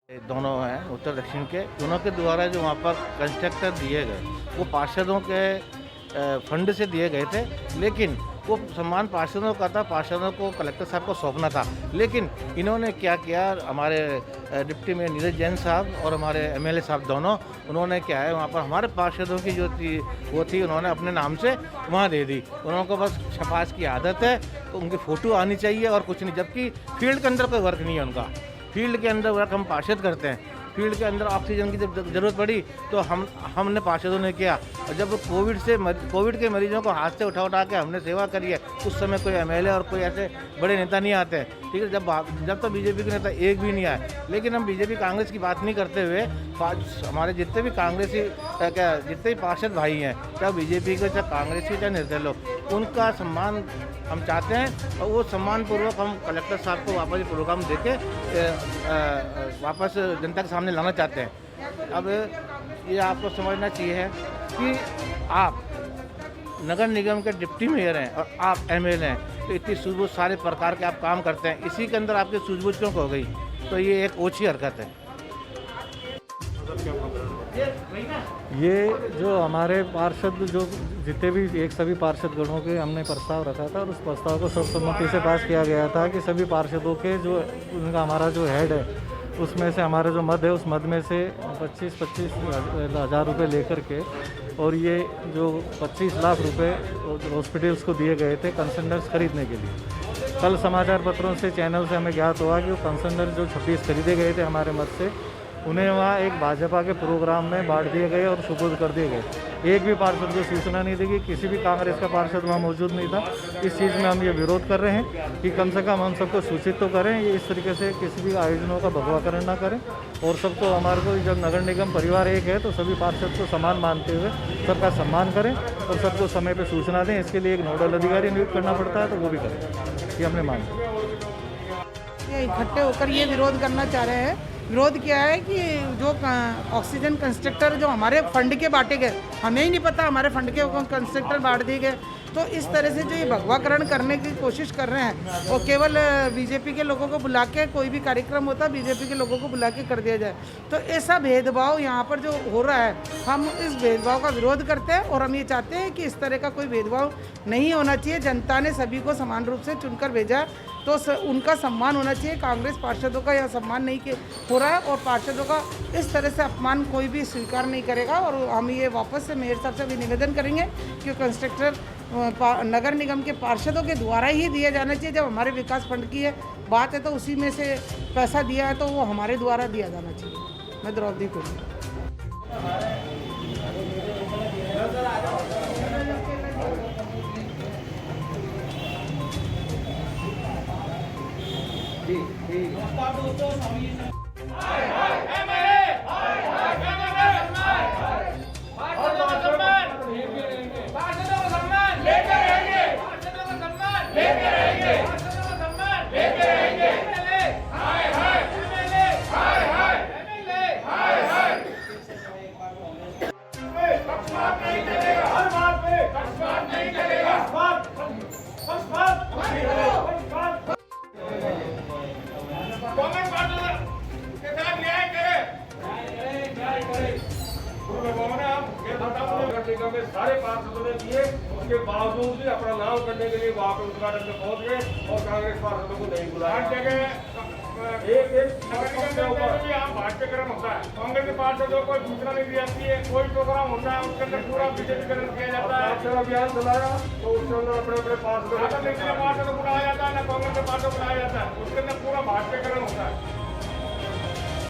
दोनों हैं उत्तर दक्षिण के, दोनों के द्वारा जो वहाँ पर कंस्ट्रक्टर दिए गए वो पार्षदों के फंड से दिए गए थे, लेकिन वो सम्मान पार्षदों का था, पार्षदों को कलेक्टर साहब को सौंपना था। लेकिन इन्होंने क्या किया, हमारे डिप्टी मेयर नीरज जैन साहब और हमारे एमएलए साहब दोनों, उन्होंने क्या है वहाँ पर हमारे पार्षदों की जो थी वो थी, उन्होंने अपने नाम से वहाँ दे दी। उन्होंने को बस छपास की आदत है, तो उनकी फ़ोटो आनी चाहिए और कुछ नहीं, जबकि फील्ड के अंदर कोई वर्क नहीं है उनका। फील्ड के अंदर वर्क हम पार्षद करते हैं। फील्ड के अंदर ऑक्सीजन की जब ज़रूरत पड़ी तो हमने पार्षदों ने किया, और जब कोविड के मरीजों को हाथ से उठा के हमने सेवा करी है, उस समय कोई एमएलए और कोई ऐसे बड़े नेता नहीं आते हैं, ठीक है। जब तो बीजेपी के नेता एक भी नहीं आए। लेकिन हम बीजेपी कांग्रेस की बात नहीं करते हुए, हमारे जितने भी कांग्रेसी जितने भी पार्षद भाई हैं, चाहे बीजेपी के, चाहे कांग्रेसी, चाहे निर्दलीय, उनका सम्मान हम चाहते हैं, और वो सम्मानपूर्वक हम कलेक्टर साहब को वापस प्रोग्राम देके वापस जनता के सामने लाना चाहते हैं। अब ये आपको समझना चाहिए कि आप नगर निगम के डिप्टी मेयर हैं और आप एमएलए हैं, तो इतनी सूझबूझ सारे प्रकार के आप काम करते हैं, इसी के अंदर आपकी सूझबूझ क्यों हो गई? तो ये एक ओछी हरकत है। ये जो हमारे पार्षद जो जितने भी सभी पार्षद गणों के हमने प्रस्ताव रखा था, और उस प्रस्ताव को सर्वसम्मति से पास किया गया था कि सभी पार्षदों के जो उनका हमारा जो हेड है, उसमें से हमारा जो मद है, उस मद में से 25-25 हज़ार रुपये लेकर के, और ये जो 25 लाख रुपए हॉस्पिटल्स को दिए गए थे कंसेंडर्स खरीदने के लिए। कल समाचार पत्रों से, चैनल से हमें ज्ञात हुआ कि वो कंसेंडर जो 26 खरीदे गए थे हमारे मद से, उन्हें वहाँ एक भाजपा के प्रोग्राम में बांट दिए गए और सुपुर्द कर दिए गए। एक भी पार्षद को सूचना नहीं दी गई, किसी भी कांग्रेस का पार्षद वहाँ मौजूद नहीं था। इस चीज़ में हम ये विरोध कर रहे हैं कि कम से कम हम सबको सूचित तो करें, ये इस तरीके से किसी भी आयोजनों का भगवाकरण ना करें, और सबको हमारे को जब नगर निगम परिवार एक है तो सभी पार्षद को समान मानते हुए सबका सम्मान करें और सबको समय पर सूचना दें। इसके लिए एक नोडल अधिकारी नियुक्त करना पड़ता है, तो वो भी करें, ये हमने मांग। इकट्ठे होकर ये विरोध करना चाह रहे हैं। विरोध क्या है कि जो ऑक्सीजन कंस्ट्रक्टर जो हमारे फंड के बांटे गए, हमें ही नहीं पता हमारे फंड के कंस्ट्रक्टर बांट दिए गए, तो इस तरह से जो ये भगवाकरण करने की कोशिश कर रहे हैं, वो केवल बीजेपी के लोगों को बुला के, कोई भी कार्यक्रम होता है बीजेपी के लोगों को बुला के कर दिया जाए, तो ऐसा भेदभाव यहाँ पर जो हो रहा है, हम इस भेदभाव का विरोध करते हैं। और हम ये चाहते हैं कि इस तरह का कोई भेदभाव नहीं होना चाहिए। जनता ने सभी को समान रूप से चुनकर भेजा, तो उनका सम्मान होना चाहिए। कांग्रेस पार्षदों का यह सम्मान नहीं हो रहा है, और पार्षदों का इस तरह से अपमान कोई भी स्वीकार नहीं करेगा। और हम ये वापस से मेयर साहब से भी निवेदन करेंगे कि कंस्ट्रक्टर नगर निगम के पार्षदों के द्वारा ही दिया जाना चाहिए। जब हमारे विकास फंड की है बात है, तो उसी में से पैसा दिया है, तो वो हमारे द्वारा दिया जाना चाहिए। मैं द्रौपदी कुर्मी। सारे पार्षदों ने दिए, उसके बावजूद भी अपना नाम करने के लिए वहाँ पे उद्घाटन में पहुँच गए और कांग्रेस पार्षदों को नहीं बुलाया। हर जगह भाजपाकरण होता है, कांग्रेस के पार्षदों को सूचना नहीं दी जाती है। कोई प्रोग्राम होता है उसके अंदर पूरा बीजेपीकरण किया जाता है। अक्षर अभियान चलाया तो उसके अंदर अपने अपने पार्षद को बुलाया जाता है, न कांग्रेस के पार्षद बुलाया जाता है, उसके अंदर पूरा भाजपाकरण होता है।